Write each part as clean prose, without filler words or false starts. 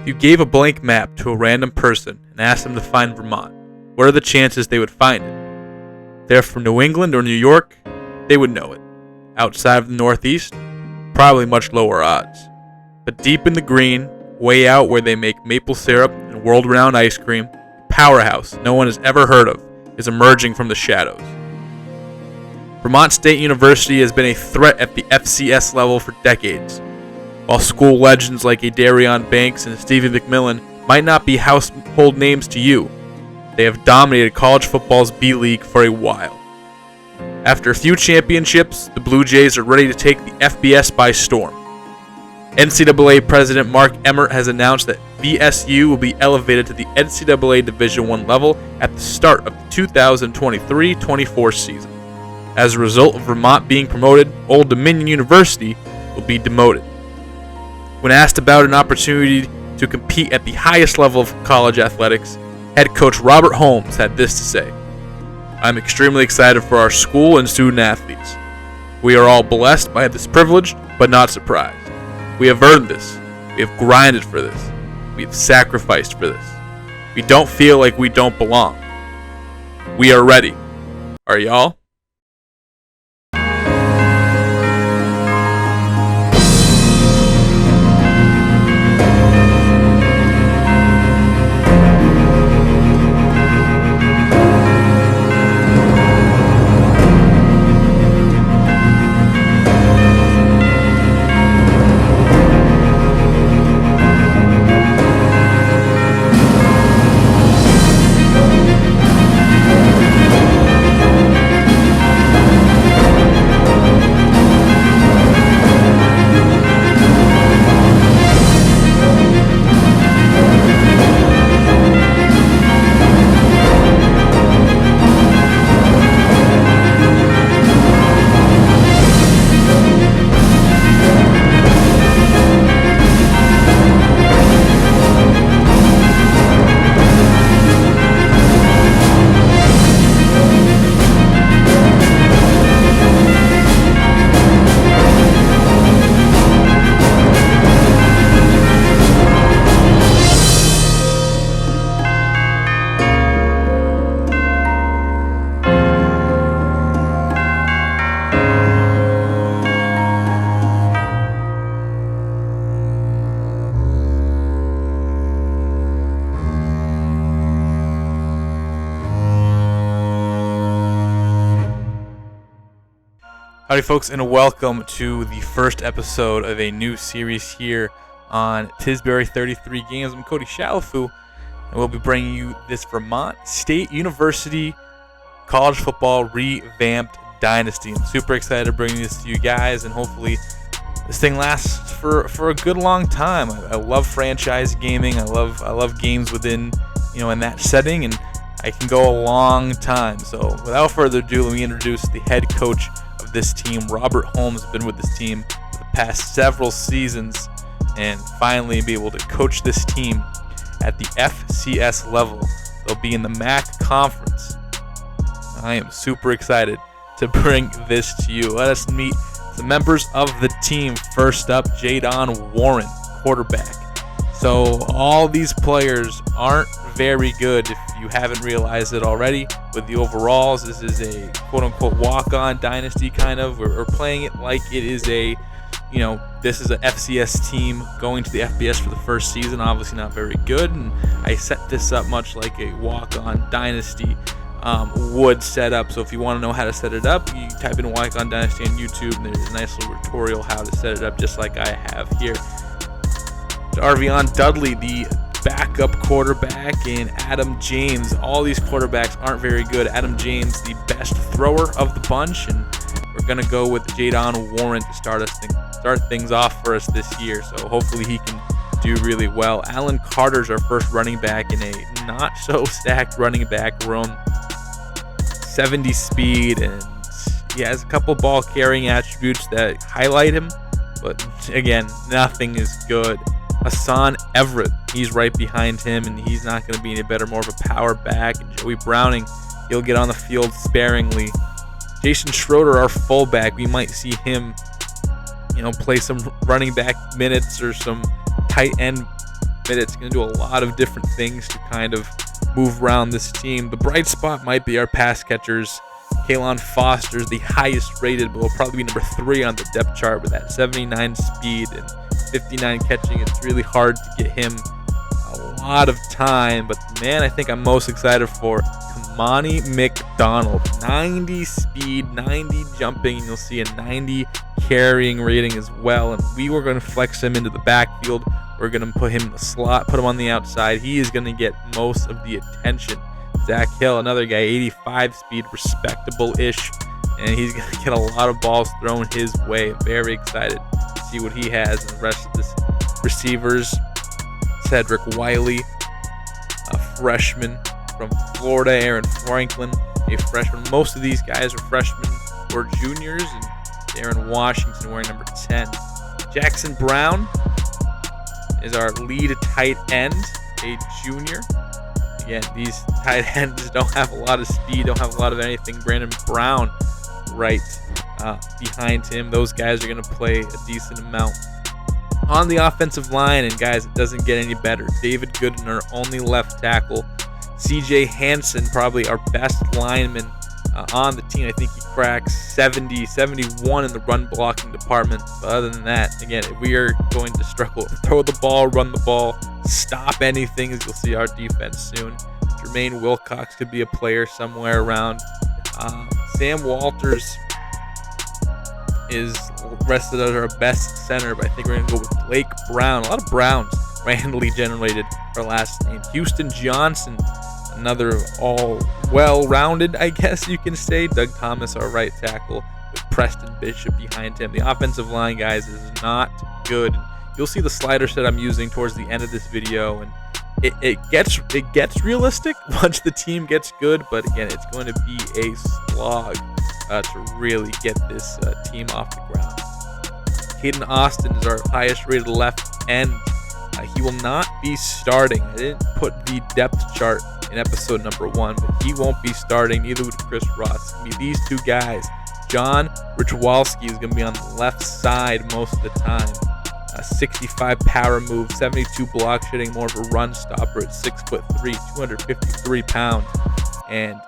If you gave a blank map to a random person and asked them to find Vermont, what are the chances they would find it? If they're from New England or New York, they would know it. Outside of the Northeast, probably much lower odds. But deep in the green, way out where they make maple syrup and world-renowned ice cream, a powerhouse no one has ever heard of is emerging from the shadows. Vermont State University has been a threat at the FCS level for decades. While school legends like Adarian Banks and Stevie McMillan might not be household names to you, they have dominated college football's B League for a while. After a few championships, the Blue Jays are ready to take the FBS by storm. NCAA President Mark Emmert has announced that VSU will be elevated to the NCAA Division I level at the start of the 2023-24 season. As a result of Vermont being promoted, Old Dominion University will be demoted. When asked about an opportunity to compete at the highest level of college athletics, head coach Robert Holmes had this to say: "I'm extremely excited for our school and student athletes. We are all blessed by this privilege, but not surprised. We have earned this. We have grinded for this. We have sacrificed for this. We don't feel like we don't belong. We are ready. Are y'all?" Howdy folks, and welcome to the first episode of a new series here on Tisbury 33 Games. I'm Cody Shalafu, and we'll be bringing you this Vermont State University college football revamped Dynasty. I'm super excited to bring this to you guys, and hopefully this thing lasts for a good long time. I love franchise gaming. I love games within, in that setting, and I can go a long time. So without further ado, let me introduce the head coach of this team. Robert Holmes has been with this team for the past several seasons and finally be able to coach this team at the FCS level. They'll be in the MAC conference. I am super excited to bring this to you. Let us meet the members of the team. First up, Jadon Warren, quarterback. So all these players aren't very good if you haven't realized it already. With the overalls, this is a quote-unquote walk-on dynasty kind of. We're playing it like it is a, this is an FCS team going to the FBS for the first season. Obviously not very good, and I set this up much like a walk-on dynasty would set up. So if you want to know how to set it up, you type in walk-on dynasty on YouTube, and there's a nice little tutorial how to set it up just like I have here. Arvion Dudley, the backup quarterback, and Adam James. All these quarterbacks aren't very good. Adam James, the best thrower of the bunch, and we're going to go with Jadon Warren to start things off for us this year. So hopefully he can do really well. Alan Carter's our first running back in a not-so-stacked running back room. 70 speed, and he has a couple ball-carrying attributes that highlight him, but again, nothing is good. Hassan Everett, he's right behind him, and he's not going to be any better, more of a power back. And Joey Browning, he'll get on the field sparingly. Jason Schroeder, our fullback, we might see him, play some running back minutes or some tight end minutes. Going to do a lot of different things to kind of move around this team. The bright spot might be our pass catchers. Kalon Foster's the highest rated, but will probably be number 3 on the depth chart with that 79 speed and 59 catching. It's really hard to get him a lot of time, but the man I think I'm most excited for, Kamani McDonald. 90 speed, 90 jumping, and you'll see a 90 carrying rating as well. And we were going to flex him into the backfield. We're going to put him in the slot, put him on the outside. He is going to get most of the attention. Zach Hill, another guy, 85 speed, respectable-ish, and he's going to get a lot of balls thrown his way. Very excited to see what he has. And the rest of this receivers, Cedric Wiley, a freshman from Florida, Aaron Franklin, a freshman. Most of these guys are freshmen or juniors, and Aaron Washington wearing number 10. Jackson Brown is our lead tight end, a junior. Again, these tight ends don't have a lot of speed, don't have a lot of anything. Brandon Brown right behind him. Those guys are going to play a decent amount. On the offensive line, and guys, it doesn't get any better. David Gooden, our only left tackle. CJ Hansen, probably our best lineman on the team. I think he cracks 70, 71 in the run blocking department. But other than that, again, we are going to struggle. Throw the ball, run the ball, stop anything, as you'll see our defense soon. Jermaine Wilcox could be a player somewhere around. Sam Walters is rested as our best center, but I think we're going to go with Blake Brown. A lot of Browns randomly generated our last name. Houston Johnson, another all well-rounded, I guess you can say. Doug Thomas, our right tackle, with Preston Bishop behind him. The offensive line, guys, is not good. You'll see the slider set I'm using towards the end of this video, and it gets realistic once the team gets good, but again, it's going to be a slog to really get this team off the ground. Caden Austin is our highest rated left end. He will not be starting. I didn't put the depth chart in episode number 1, but he won't be starting. Neither would Chris Ross. It's going to be these two guys. John Richwalski is going to be on the left side most of the time. 65 power move, 72 block shedding, more of a run stopper at 6'3", 253 pounds. And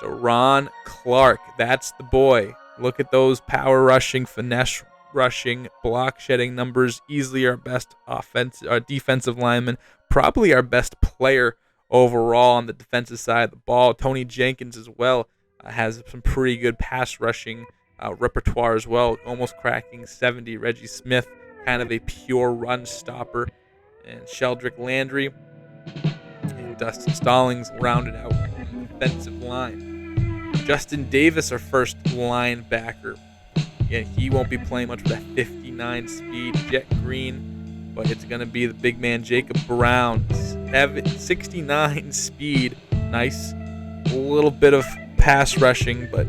Deron Clark, that's the boy. Look at those power rushing, finesse rushing, block shedding numbers. Easily our best defensive lineman, probably our best player overall on the defensive side of the ball. Tony Jenkins as well has some pretty good pass rushing repertoire as well, almost cracking 70. Reggie Smith, kind of a pure run stopper. And Sheldrick Landry and Dustin Stallings rounded out the defensive line. Justin Davis, our first linebacker. Again, he won't be playing much with that 59 speed. Jet Green, but it's going to be the big man Jacob Brown. 69 speed. Nice. A little bit of pass rushing, but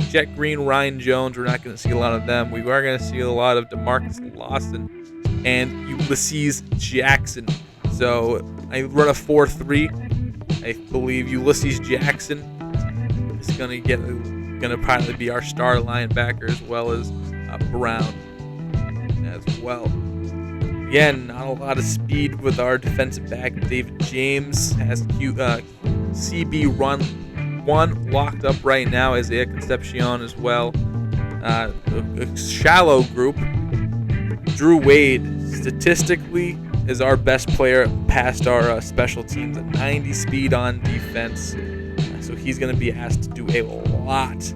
Jet Green, Ryan Jones, we're not going to see a lot of them. We are going to see a lot of DeMarcus Lawson and Ulysses Jackson. So I run a 4-3. I believe Ulysses Jackson is going to probably be our star linebacker, as well as Brown as well. Again, not a lot of speed with our defensive back. David James has CB run 1 locked up right now. Isaiah Concepcion as well. A shallow group. Drew Wade statistically is our best player past our special teams at 90 speed on defense. So he's going to be asked to do a lot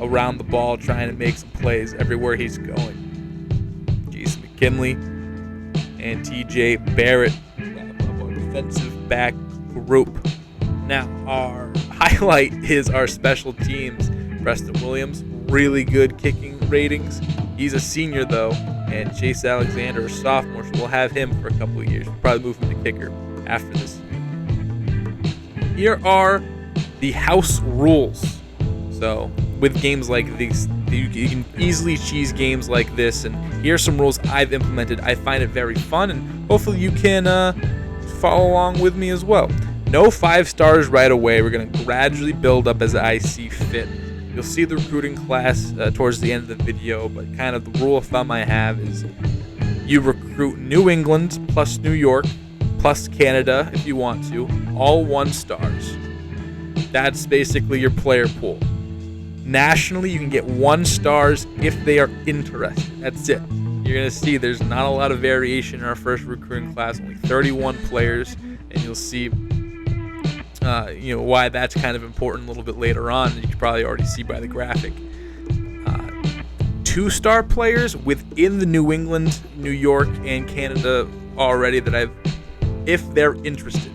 around the ball, trying to make some plays everywhere he's going. Jason McKinley and TJ Barrett of our defensive back group. Now, our highlight is our special teams. Preston Williams, really good kicking ratings. He's a senior, though, and Chase Alexander, a sophomore, so we'll have him for a couple of years. We'll probably move him to kicker after this. Here are the house rules. So, with games like these, you can easily cheese games like this, and here are some rules I've implemented. I find it very fun, and hopefully you can follow along with me as well. No 5 stars right away. We're going to gradually build up as I see fit. You'll see the recruiting class towards the end of the video, but kind of the rule of thumb I have is You recruit New England plus New York plus Canada if you want to, all 1-stars. That's basically your player pool. Nationally, you can get 1-stars if they are interested. That's it. You're going to see there's not a lot of variation in our first recruiting class, only 31 players, and you'll see why that's kind of important a little bit later on. You can probably already see by the graphic. 2-star players within the New England, New York, and Canada already if they're interested.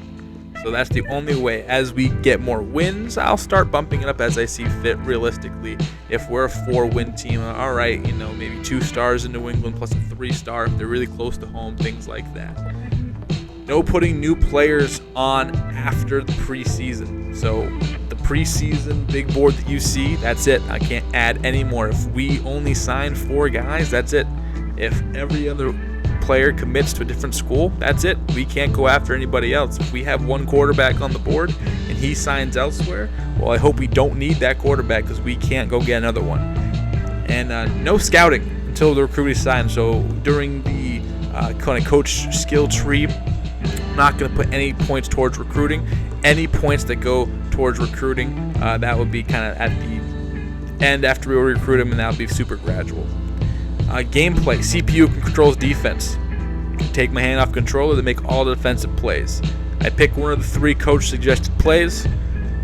So that's the only way. As we get more wins, I'll start bumping it up as I see fit realistically. If we're a 4-win team, all right, maybe 2 stars in New England plus a 3-star if they're really close to home, things like that. No putting new players on after the preseason. So the preseason big board that you see, that's it. I can't add any more. If we only sign 4 guys, that's it. If every other player commits to a different school, that's it. We can't go after anybody else. If we have 1 quarterback on the board and he signs elsewhere, well, I hope we don't need that quarterback because we can't go get another one. And no scouting until the recruit is signed. So during the kind of coach skill tree, I'm not going to put any points towards recruiting. Any points that go towards recruiting, that would be kind of at the end after we recruit him, and that would be super gradual. Gameplay, CPU controls defense. Take my hand off controller to make all the defensive plays. I pick one of the 3 coach suggested plays.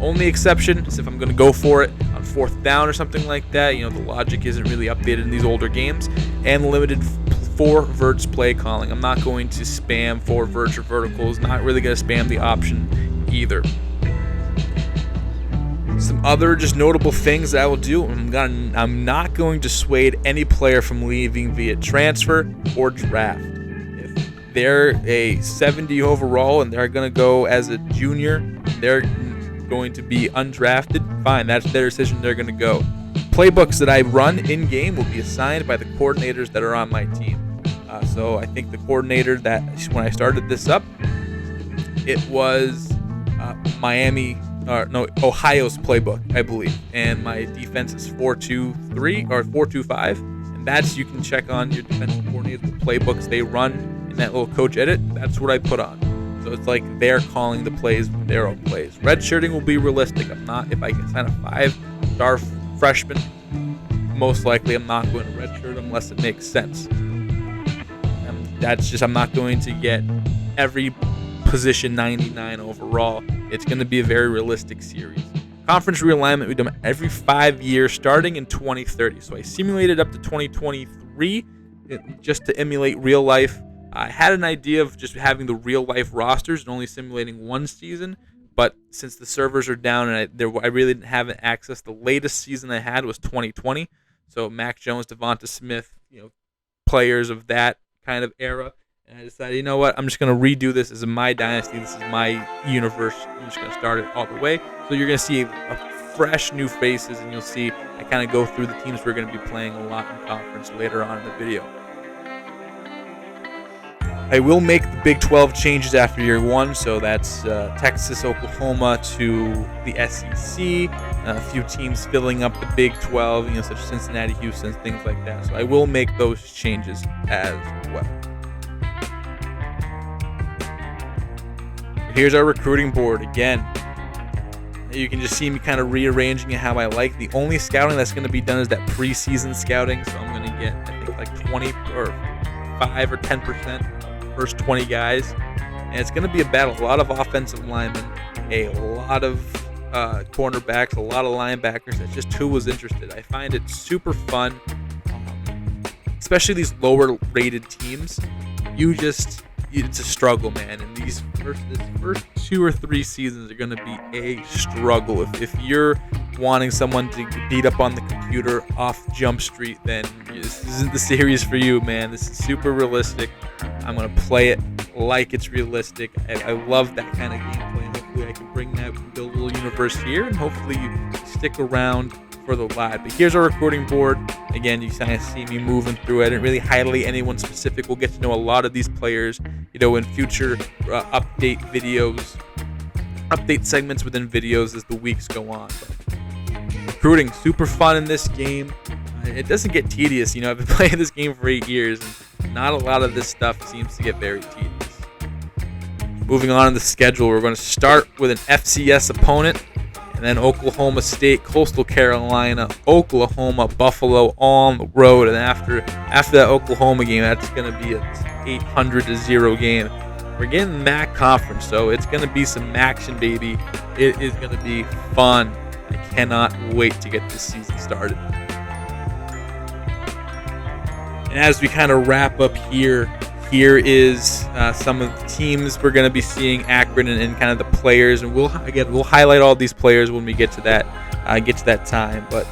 Only exception is if I'm going to go for it on 4th down or something like that. The logic isn't really updated in these older games. And limited 4 verts play calling. I'm not going to spam 4 verts or verticals. Not really going to spam the option either. Some other just notable things that I will do. I'm not going to dissuade any player from leaving via transfer or draft. If they're a 70 overall and they're going to go as a junior, they're going to be undrafted, fine, that's their decision, they're going to go. Playbooks that I run in-game will be assigned by the coordinators that are on my team. So I think the coordinator that, when I started this up, it was Ohio's playbook, I believe. And my defense is 4-2-3 or 4-2-5. And that's, you can check on your defensive coordinator, the playbooks they run in that little coach edit. That's what I put on. So it's like they're calling the plays, their own plays. Redshirting will be realistic. If I can sign a 5-star freshman, most likely I'm not going to redshirt unless it makes sense. I'm not going to get every position 99 overall. It's going to be a very realistic series. Conference realignment, we do every 5 years starting in 2030. So I simulated up to 2023 just to emulate real life. I had an idea of just having the real life rosters and only simulating 1 season, but since the servers are down and I really didn't have access, the latest season I had was 2020. So Mac Jones, Devonta Smith, players of that kind of era. And I decided, you know what, I'm just going to redo this. This is my dynasty. This is my universe. I'm just going to start it all the way. So you're going to see a fresh new faces, and you'll see I kind of go through the teams we're going to be playing a lot in conference later on in the video. I will make the Big 12 changes after year 1, so that's Texas, Oklahoma to the SEC, a few teams filling up the Big 12, such as Cincinnati, Houston, things like that. So I will make those changes as well. Here's our recruiting board again. You can just see me kind of rearranging it how I like. The only scouting that's going to be done is that preseason scouting, so I'm going to get, I think, like 20 or 5 or 10%. First 20 guys, and it's going to be a battle. A lot of offensive linemen, a lot of cornerbacks, a lot of linebackers. That's just who was interested. I find it super fun, especially these lower rated teams. It's a struggle, man, and these first 2 or 3 seasons are going to be a struggle. If you're wanting someone to beat up on the computer off Jump Street, then this isn't the series for you, man. This is super realistic. I'm going to play it like it's realistic. I love that kind of gameplay. Hopefully I can bring that, build a little universe here, and hopefully you stick around for the live. But here's our recruiting board. Again, you kind of see me moving through it. I didn't really highlight anyone specific. We'll get to know a lot of these players, in future update videos, update segments within videos as the weeks go on. But recruiting, super fun in this game. It doesn't get tedious. I've been playing this game for 8 years, and not a lot of this stuff seems to get very tedious. Moving on to the schedule, we're going to start with an FCS opponent, and then Oklahoma State, Coastal Carolina, Oklahoma, Buffalo, all on the road. And after that Oklahoma game, that's going to be an 800-0 game. We're getting the MAC conference, so it's going to be some action, baby. It is going to be fun. I cannot wait to get this season started. And as we kind of wrap up here is some of the teams we're going to be seeing, Akron, and kind of the players. And we'll highlight all these players when we get to that time. But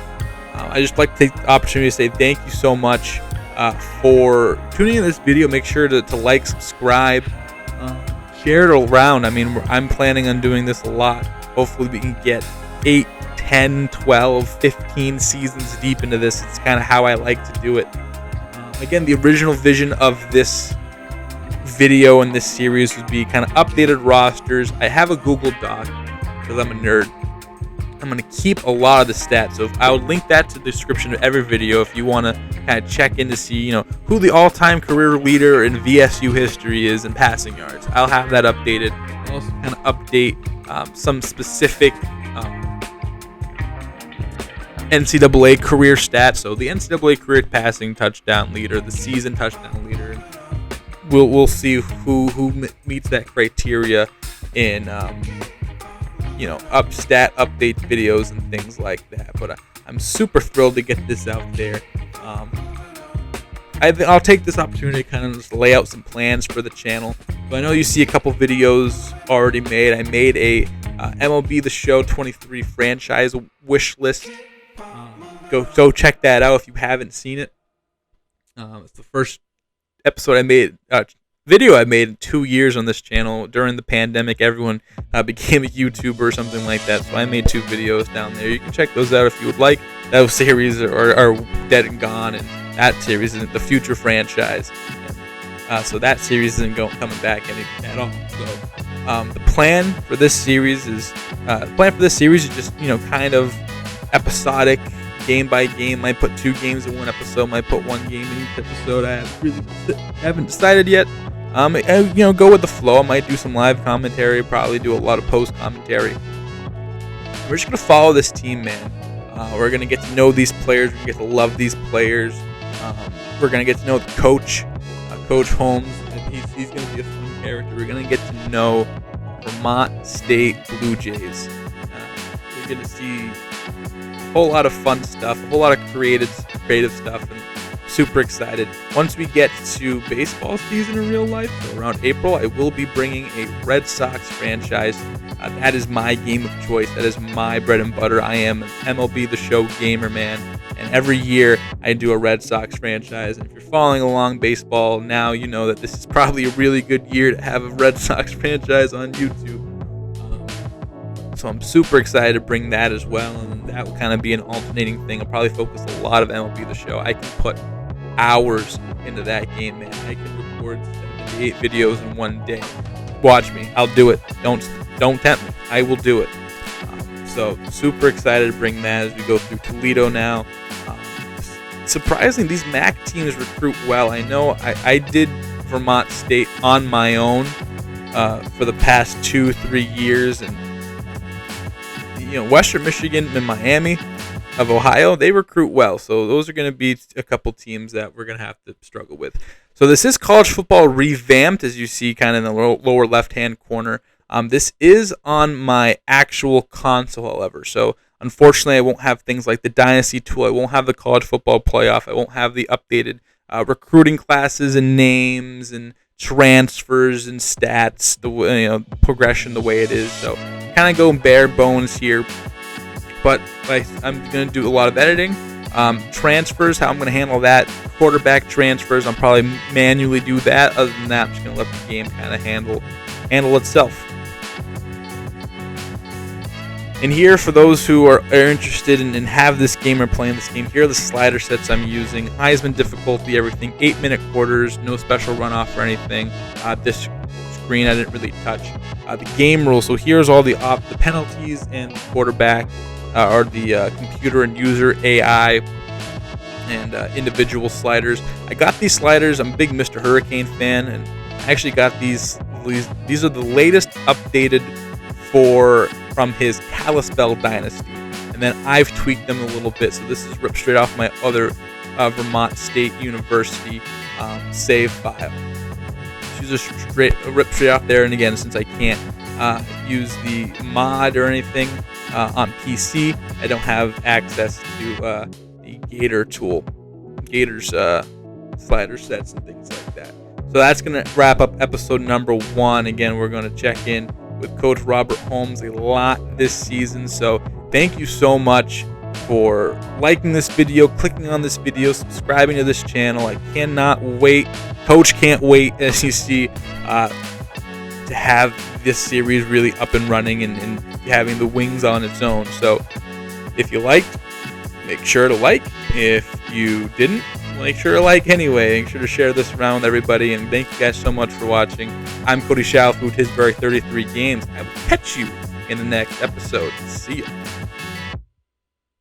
I just like to take the opportunity to say thank you so much for tuning in this video. Make sure to like, subscribe, share it around. I mean, I'm planning on doing this a lot. Hopefully we can get 8, 10, 12, 15 seasons deep into this. It's kind of how I like to do it. Again, the original vision of this video and this series would be kind of updated rosters. I have a Google Doc because I'm a nerd. I'm going to keep a lot of the stats, so I would link that to the description of every video if you want to kind of check in to see, who the all-time career leader in VSU history is in passing yards. I'll have that updated. I'll also kind of update some specific NCAA career stats. So the NCAA career passing touchdown leader, the season touchdown leader. We'll see who meets that criteria in stat update videos and things like that. But I'm super thrilled to get this out there. I'll take this opportunity to kind of just lay out some plans for the channel. But I know you see a couple videos already made. I made a MLB The Show 23 franchise wish list. Go check that out if you haven't seen it. It's the first episode I made, video I made in 2 years on this channel. During the pandemic, everyone became a YouTuber or something like that, so I made 2 videos down there. You can check those out if you would like. Those series are dead and gone, and that series isn't the future franchise. So that series isn't coming back at all. So the plan for this series is just kind of episodic. Game by game. Might put 2 games in one episode. Might put 1 game in each episode. I haven't decided yet. Go with the flow. I might do some live commentary. Probably do a lot of post commentary. We're just gonna follow this team, man. We're gonna get to know these players. We're gonna get to love these players. We're gonna get to know the coach, Coach Holmes. He's gonna be a fun character. We're gonna get to know Vermont State Blue Jays. We're gonna see a whole lot of fun stuff, a whole lot of creative stuff, and super excited. Once we get to baseball season in real life, so around April, I will be bringing a Red Sox franchise. That is my game of choice. That is my bread and butter. I am an MLB The Show gamer, man, and every year I do a Red Sox franchise. And if you're following along baseball now, you know that this is probably a really good year to have a Red Sox franchise on YouTube. So I'm super excited to bring that as well, and that will kind of be an alternating thing. I'll probably focus a lot of MLB The Show. I can put hours into that game, man. I can record 7 to 8 videos in one day. Watch me. I'll do it. Don't tempt me. I will do it. So super excited to bring that as we go through Toledo now. Surprisingly, these MAC teams recruit well. I know I did Vermont State on my own for the past 2-3 years, and Western Michigan and Miami of Ohio, they recruit well. So those are going to be a couple teams that we're going to have to struggle with. So this is college football revamped, as you see kind of in the lower left-hand corner. This is on my actual console, however. So unfortunately, I won't have things like the Dynasty tool. I won't have the college football playoff. I won't have the updated recruiting classes and names and transfers and stats, the progression the way it is. So kind of going bare bones here, but I'm going to do a lot of editing. Transfers, how I'm going to handle that. Quarterback transfers, I'll probably manually do that. Other than that, I'm just going to let the game kind of handle itself. And here, for those who are interested and have this game or playing this game, here are the slider sets I'm using. Heisman difficulty, everything. 8-minute quarters, no special runoff or anything. This screen I didn't really touch. The game rules. So here's all the penalties and the quarterback, or the computer and user AI and individual sliders. I got these sliders. I'm a big Mr. Hurricane fan, and I actually got these. These are the latest updated from his Kalispell Dynasty, and then I've tweaked them a little bit. So this is ripped straight off my other Vermont State University save file. These are ripped straight off there. And again, since I can't use the mod or anything on PC, I don't have access to the Gator's slider sets and things like that. So that's going to wrap up episode number 1. Again, we're going to check in with Coach Robert Holmes a lot this season. So thank you so much for liking this video, clicking on this video, subscribing to this channel. I cannot wait. Coach can't wait, as you see, to have this series really up and running and having the wings on its own. So if you liked, make sure to like. If you didn't, make sure to like anyway. Make sure to share this around with everybody. And thank you guys so much for watching. I'm Cody Shalfu, Tisbury 33 Games. I will catch you in the next episode. See ya.